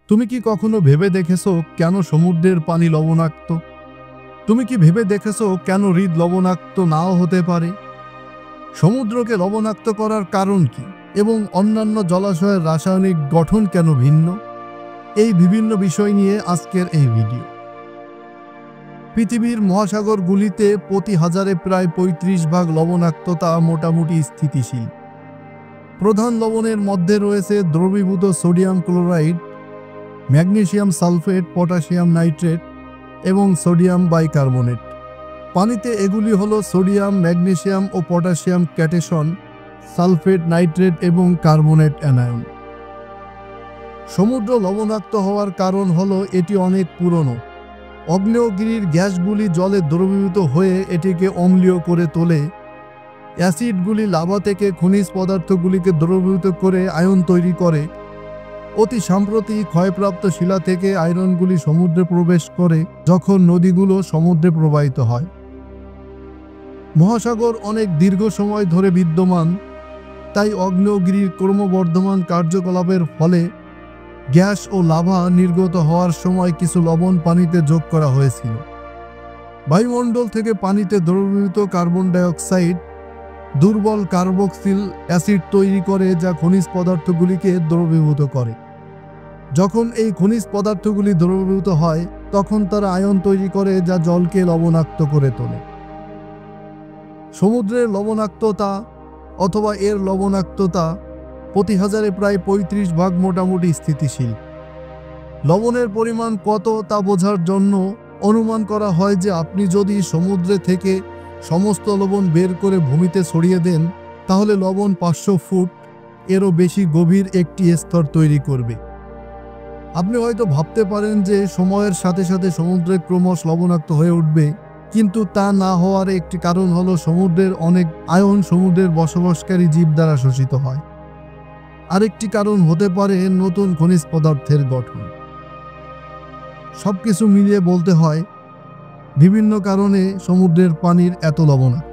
তুমি কি কখনো ভেবে দেখেছো কেন সমুদ্রের পানি লবণাক্ত? তুমি কি ভেবে দেখেছো কেন হ্রদ লবণাক্ত নাও হতে পারে? সমুদ্রকে লবণাক্ত করার কারণ কি এবং অন্যান্য জলাশয়ের রাসায়নিক গঠন কেন ভিন্ন? এই বিভিন্ন বিষয় নিয়ে আজকের এই ভিডিও। পৃথিবীর মহাসাগরগুলিতে প্রতি হাজারে প্রায় ৩৫ ভাগ লবণাক্ততা মোটামুটি স্থিতিশীল। প্রধান লবণের মধ্যে রয়েছে দ্রবীভূত sodium chloride, magnesium sulphate, potassium nitrate এবং সোডিয়াম বাইকার্বনেট। পানিতে এগুলি হলো সোডিয়াম, ম্যাগনেসিয়াম ও পটাশিয়াম ক্যাটেশন, সালফেট, নাইট্রেট এবং কার্বনেট অ্যানায়ন। সমুদ্র লবণাক্ত হওয়ার কারণ হলো এটি অনেক পুরনো। আগ্নেয়গিরির গ্যাসগুলি জলে দ্রবীভূত হয়ে এটিকে অম্লীয় করে তোলে। অ্যাসিডগুলি লাভা থেকে খনিজ পদার্থগুলিকে দ্রবীভূত করে আয়ন তৈরি করে। অতি সম্প্রতি ক্ষয়প্রাপ্ত শিলা থেকে আয়রনগুলি সমুদ্রে প্রবেশ করে যখন নদীগুলো সমুদ্রে প্রবাহিত হয়। মহাসাগর অনেক দীর্ঘ সময় ধরে বিদ্যমান, তাই আগ্নেয়গিরির ক্রমবর্ধমান কার্যকলাপের ফলে গ্যাস ও লাভা নির্গত হওয়ার সময় কিছু লবণ পানিতে যোগ করা হয়েছিল। বায়ুমণ্ডল থেকে পানিতে দ্রবীভূত কার্বন ডাইঅক্সাইড দুর্বল কার্বক্সিল অ্যাসিড তৈরি করে, যা খনিজ পদার্থগুলিকে দ্রবীভূত করে। যখন এই খনিজ পদার্থগুলি দ্রবীভূত হয় তখন তারা আয়ন তৈরি করে, যা জলকে লবণাক্ত করে তোলে। সমুদ্রের লবণাক্ততা অথবা এর লবণাক্ততা প্রতি হাজারে প্রায় ৩৫ ভাগ মোটামুটি স্থিতিশীল। লবণের পরিমাণ কত তা বোঝার জন্য অনুমান করা হয় যে আপনি যদি সমুদ্রে থেকে সমস্ত লবণ বের করে ভূমিতে ছড়িয়ে দেন, তাহলে লবণ ৫০০ ফুট এরও বেশি গভীর একটি স্তর তৈরি করবে। আপনি হয়তো ভাবতে পারেন যে সময়ের সাথে সাথে সমুদ্রে ক্রমশ লবণাক্ত হয়ে উঠবে, কিন্তু তা না হওয়ার একটি কারণ হলো সমুদ্রের অনেক আয়ন সমুদ্রের বসবাসকারী জীব দ্বারা শোষিত হয়। আরেকটি কারণ হতে পারে নতুন খনিজ পদার্থের গঠন। সবকিছু মিলিয়ে বলতে হয় বিভিন্ন কারণে সমুদ্রের পানির এত লবণাক্ত।